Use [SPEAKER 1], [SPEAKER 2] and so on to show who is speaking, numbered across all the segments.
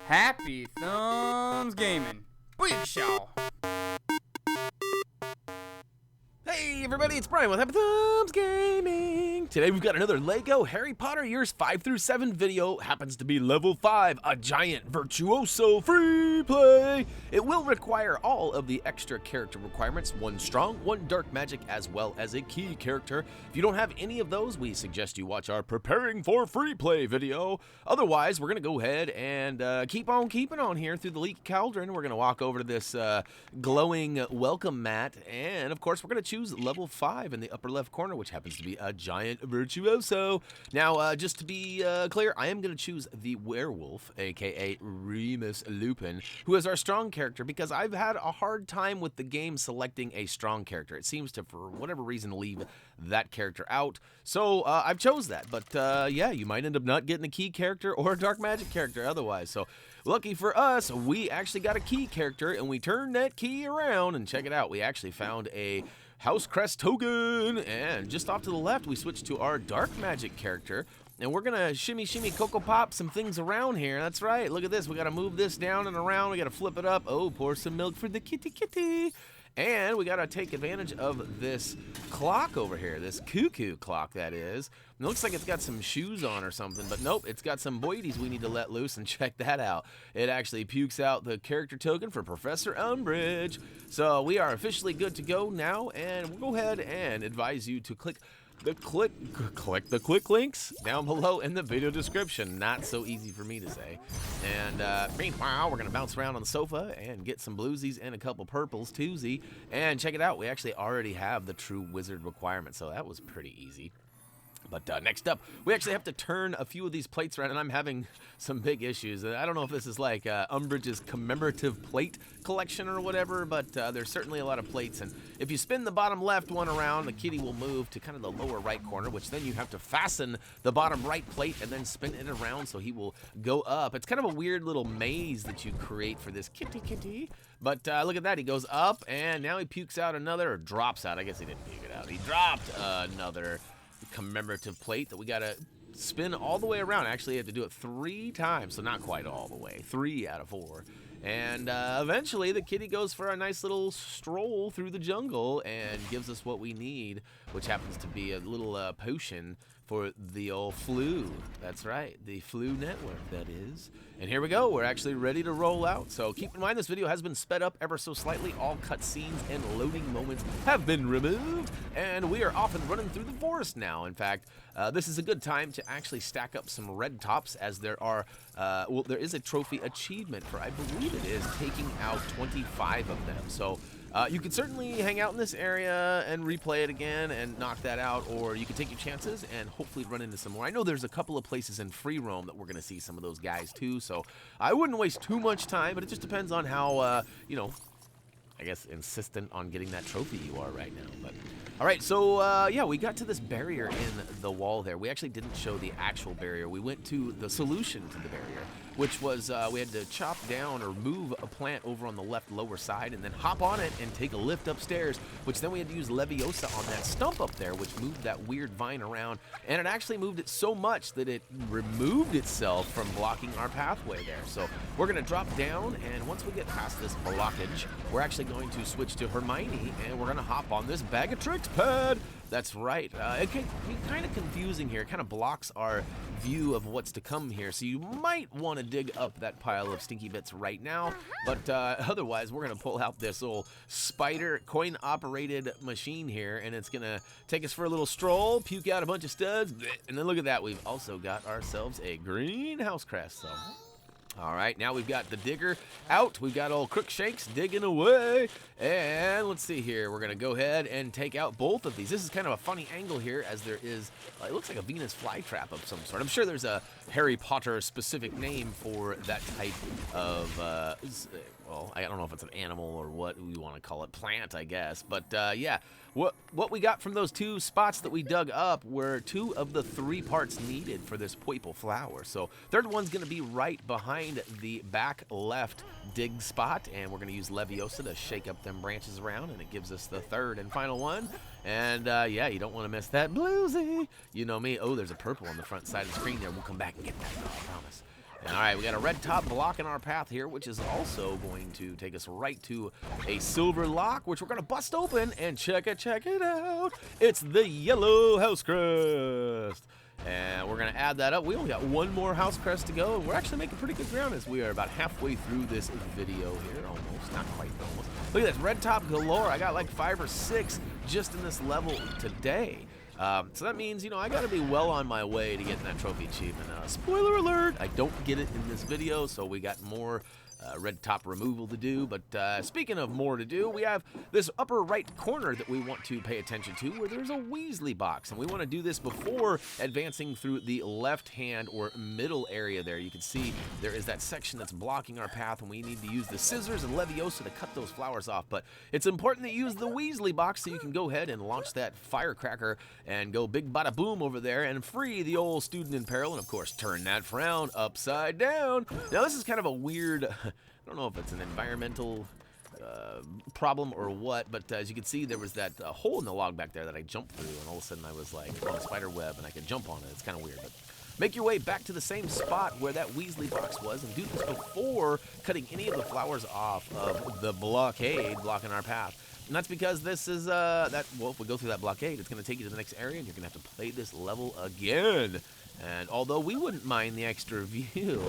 [SPEAKER 1] Happy Thumbs Gaming. Booyakashaw.
[SPEAKER 2] Hey everybody, it's Brian with HappyThumbsGaming. Today we've got another LEGO Harry Potter years 5 through 7 video. Happens to be level 5, a giant Virtuoso free play. It will require all of the extra character requirements, one strong, one dark magic, as well as a key character. If you don't have any of those, we suggest you watch our preparing for free play video. Otherwise, we're gonna go ahead and keep on keeping on here through the leaky cauldron. We're gonna walk over to this glowing welcome mat, and of course we're gonna choose level 5 in the upper left corner, which happens to be a giant Virtuoso. Now, just to be clear, I am going to choose the werewolf, aka Remus Lupin, who is our strong character, because I've had a hard time with the game selecting a strong character. It seems to, for whatever reason, leave that character out. So I've chose that, but yeah, you might end up not getting a key character or a dark magic character otherwise. So lucky for us, we actually got a key character, and we turned that key around, and check it out. We actually found a House Crest token, and just off to the left we switched to our dark magic character, and we're gonna shimmy Cocoa Pop some things around here. That's right, look at this. We gotta move this down and around, we gotta flip it up. Oh, pour some milk for the kitty, and we gotta take advantage of this clock over here, this cuckoo clock that is. It looks like it's got some shoes on or something, but nope, it's got some boidies we need to let loose, and check that out. It actually pukes out the character token for Professor Umbridge. So we are officially good to go now, and we'll go ahead and advise you to click the quick links down below in the video description. Not so easy for me to say. And meanwhile, we're gonna bounce around on the sofa and get some bluesies and a couple purples toozy. And check it out, we actually already have the true wizard requirement, so that was pretty easy. But next up, we actually have to turn a few of these plates around, and I'm having some big issues. I don't know if this is like Umbridge's commemorative plate collection or whatever, but there's certainly a lot of plates. And if you spin the bottom left one around, the kitty will move to kind of the lower right corner, which then you have to fasten the bottom right plate and then spin it around so he will go up. It's kind of a weird little maze that you create for this kitty. But look at that, he goes up, and now he pukes out another, or drops out. I guess he didn't puke it out. He dropped another commemorative plate that we gotta spin all the way around. Actually, you have to do it 3 times, so not quite all the way. 3 out of 4. And eventually, the kitty goes for a nice little stroll through the jungle and gives us what we need, which happens to be a little potion for the old flu. That's right, the flu network, that is. And here we go, we're actually ready to roll out. So keep in mind, this video has been sped up ever so slightly. All cutscenes and loading moments have been removed, and we are off and running through the forest now. In fact, this is a good time to actually stack up some red tops, as there are, well, there is a trophy achievement for, I believe it is, taking out 25 of them. So you could certainly hang out in this area and replay it again and knock that out, or you could take your chances and hopefully run into some more. I know there's a couple of places in free roam that we're going to see some of those guys too, so I wouldn't waste too much time, but it just depends on how, you know, I guess insistent on getting that trophy you are right now. But all right, so yeah, we got to this barrier in the wall there. We actually didn't show the actual barrier. We went to the solution to the barrier, which was we had to chop down or move a plant over on the left lower side and then hop on it and take a lift upstairs, which then we had to use Leviosa on that stump up there, which moved that weird vine around, and it actually moved it so much that it removed itself from blocking our pathway there. So we're gonna drop down, and once we get past this blockage, we're actually going to switch to Hermione, and we're gonna hop on this bag of tricks pad. That's right. It can be kind of confusing here. It kind of blocks our view of what's to come here, so you might want to dig up that pile of stinky bits right now, but otherwise we're going to pull out this old spider coin-operated machine here, and it's going to take us for a little stroll, puke out a bunch of studs, and then look at that, we've also got ourselves a green House Crest. So all right, now we've got the digger out. We've got old Crookshanks digging away. And let's see here. We're going to go ahead and take out both of these. This is kind of a funny angle here, as there is, it looks like a Venus flytrap of some sort. I'm sure there's a Harry Potter specific name for that type of, well, I don't know if it's an animal or what we want to call it, plant, I guess. But yeah, what we got from those 2 spots that we dug up were 2 of the 3 parts needed for this purple flower. So third one's going to be right behind the back left dig spot, and we're going to use Leviosa to shake up them branches around, and it gives us the third and final one. And yeah, you don't want to miss that bluesy. You know me. Oh, there's a purple on the front side of the screen there. We'll come back and get that, I promise. And all right, we got a red top blocking our path here, which is also going to take us right to a silver lock, which we're going to bust open and check it out. It's the yellow House Crest. And we're going to add that up. We only got one more House Crest to go, and we're actually making pretty good ground as we are about halfway through this video here. Almost, not quite, almost. Look at this, red top galore. I got like 5 or 6 just in this level today. So that means, you know, I got to be well on my way to getting that trophy achievement. Spoiler alert, I don't get it in this video, so we got more red top removal to do. But speaking of more to do, we have this upper right corner that we want to pay attention to where there's a Weasley box. And we want to do this before advancing through the left hand or middle area there. You can see there is that section that's blocking our path, and we need to use the scissors and Leviosa to cut those flowers off. But it's important that you use the Weasley box so you can go ahead and launch that firecracker and go big bada boom over there and free the old student in peril, and of course turn that frown upside down. Now this is kind of a weird, I don't know if it's an environmental problem or what, but as you can see, there was that hole in the log back there that I jumped through, and all of a sudden I was like on a spider web and I could jump on it. It's kind of weird, but make your way back to the same spot where that Weasley box was and do this before cutting any of the flowers off of the blockade blocking our path. And that's because this is, well, if we go through that blockade, it's going to take you to the next area, and you're going to have to play this level again. And although we wouldn't mind the extra view,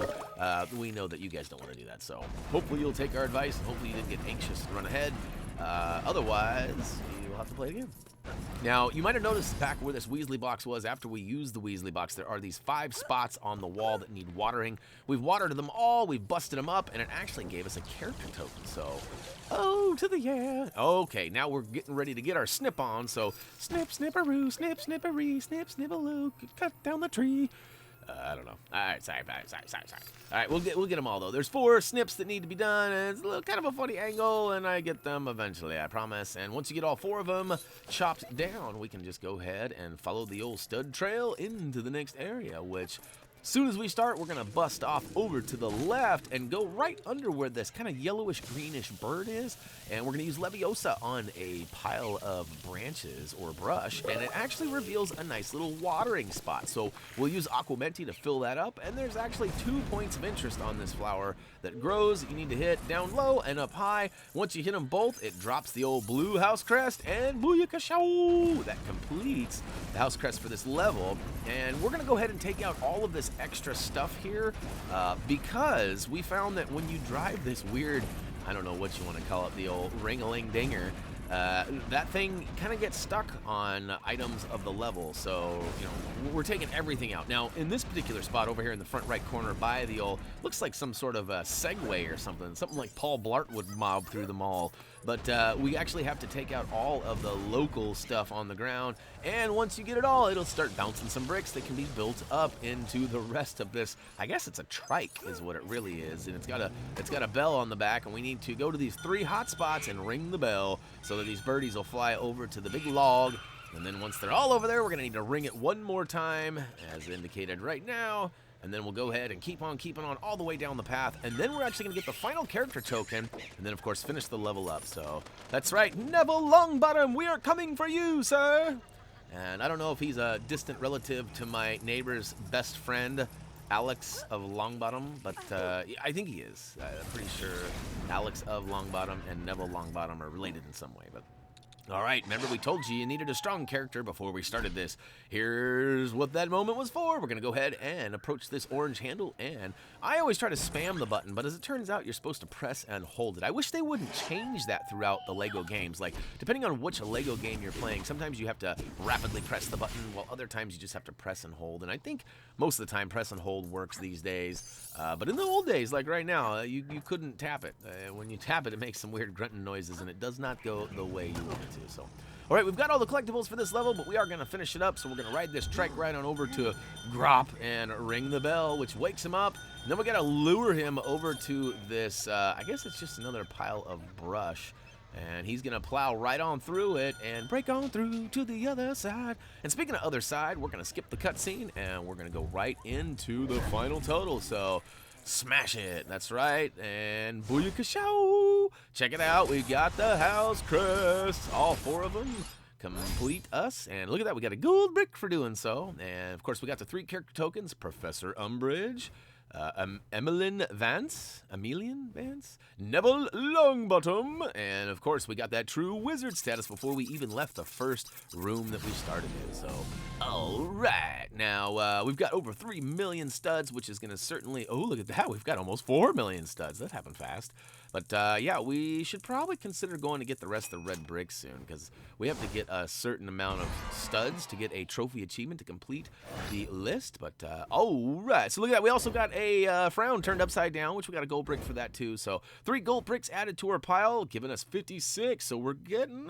[SPEAKER 2] we know that you guys don't want to do that. So hopefully you'll take our advice, and hopefully you didn't get anxious and run ahead. Otherwise, you'll have to play it again. Now, you might have noticed back where this Weasley box was, after we used the Weasley box, there are these 5 spots on the wall that need watering. We've watered them all, we've busted them up, and it actually gave us a character token. So, oh, to the yeah. Okay, now we're getting ready to get our snip on. So, snip, snipperoo, snip, snipperee, snip, snipperoo, cut down the tree. I don't know. All right, sorry. All right, we'll get them all, though. There's 4 snips that need to be done, and it's a little kind of a funny angle, and I get them eventually, I promise. And once you get all 4 of them chopped down, we can just go ahead and follow the old stud trail into the next area, which, as soon as we start, we're going to bust off over to the left and go right under where this kind of yellowish-greenish bird is, and we're going to use Leviosa on a pile of branches or brush, and it actually reveals a nice little watering spot. So we'll use Aquamenti to fill that up, and there's actually 2 points of interest on this flower that grows. You need to hit down low and up high. Once you hit them both, it drops the old blue House Crest, and booyakashow! That completes the House Crest for this level, and we're going to go ahead and take out all of this extra stuff here because we found that when you drive this weird, I don't know what you want to call it, the old ring-a-ling-dinger, that thing kind of gets stuck on items of the level. So, you know, we're taking everything out. Now, in this particular spot over here in the front right corner by the old, looks like some sort of a Segway or something like Paul Blart would mob through the mall. But we actually have to take out all of the local stuff on the ground, and once you get it all, it'll start bouncing some bricks that can be built up into the rest of this. I guess it's a trike is what it really is, and it's got a bell on the back, and we need to go to these 3 hot spots and ring the bell so that these birdies will fly over to the big log. And then once they're all over there, we're going to need to ring it one more time, as indicated right now. And then we'll go ahead and keep on keeping on all the way down the path. And then we're actually going to get the final character token. And then, of course, finish the level up. So, that's right, Neville Longbottom, we are coming for you, sir. And I don't know if he's a distant relative to my neighbor's best friend, Alex of Longbottom. But I think he is. I'm pretty sure Alex of Longbottom and Neville Longbottom are related in some way. But all right, remember we told you needed a strong character before we started this. Here's what that moment was for. We're going to go ahead and approach this orange handle, and I always try to spam the button, but as it turns out, you're supposed to press and hold it. I wish they wouldn't change that throughout the LEGO games. Like, depending on which LEGO game you're playing, sometimes you have to rapidly press the button, while other times you just have to press and hold. And I think most of the time press and hold works these days. But in the old days, like right now, you couldn't tap it. When you tap it, it makes some weird grunting noises, and it does not go the way you want it to. So, all right, we've got all the collectibles for this level, but we are going to finish it up. So we're going to ride this trike right on over to Grop and ring the bell, which wakes him up. And then we got to lure him over to this, I guess it's just another pile of brush. And he's going to plow right on through it and break on through to the other side. And speaking of other side, we're going to skip the cutscene, and we're going to go right into the final total. So, smash it. That's right. And booyakashow. Check it out. We got the House Crest. All 4 of them complete us. And look at that. We got a gold brick for doing so. And, of course, we got the 3 character tokens. Professor Umbridge, Emmeline Vance, Neville Longbottom, and of course we got that true wizard status before we even left the first room that we started in. So, all right, now we've got over 3 million studs, which is going to certainly. Oh, look at that! We've got almost 4 million studs. That happened fast. But yeah, we should probably consider going to get the rest of the red bricks soon, because we have to get a certain amount of studs to get a trophy achievement to complete the list. But all right, so look at that. We also got a frown turned upside down, which we got a gold brick for that too. So 3 gold bricks added to our pile, giving us 56. So we're getting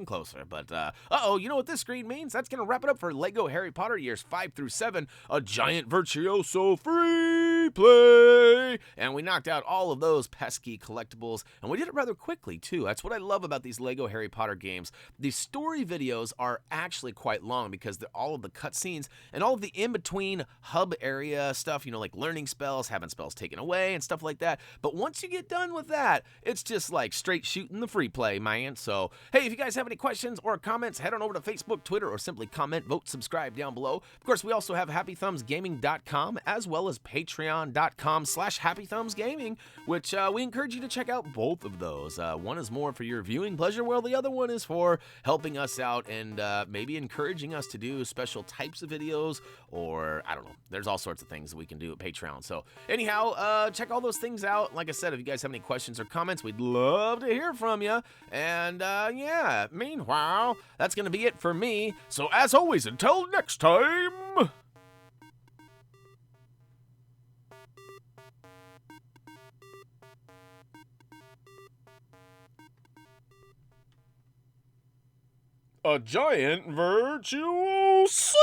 [SPEAKER 2] closer. But uh-oh, you know what this screen means? That's gonna wrap it up for Lego Harry Potter years 5 through 7, a giant Virtuoso free play, and we knocked out all of those pesky collectibles, and we did it rather quickly too. That's what I love about these Lego Harry Potter games. The story videos are actually quite long because they're all of the cutscenes and all of the in-between hub area stuff, you know, like learning spells, having spells taken away and stuff like that. But once you get done with that, it's just like straight shooting the free play, man. So hey, if you guys have any questions or comments, head on over to Facebook, Twitter, or simply comment, vote, subscribe down below. Of course, we also have HappyThumbsGaming.com as well as Patreon.com/HappyThumbsGaming, which we encourage you to check out both of those. One is more for your viewing pleasure, while the other one is for helping us out and maybe encouraging us to do special types of videos, or I don't know. There's all sorts of things that we can do at Patreon. So anyhow, check all those things out. Like I said, if you guys have any questions or comments, we'd love to hear from you. And yeah, meanwhile, that's going to be it for me. So as always, until next time... a giant Virtuoso!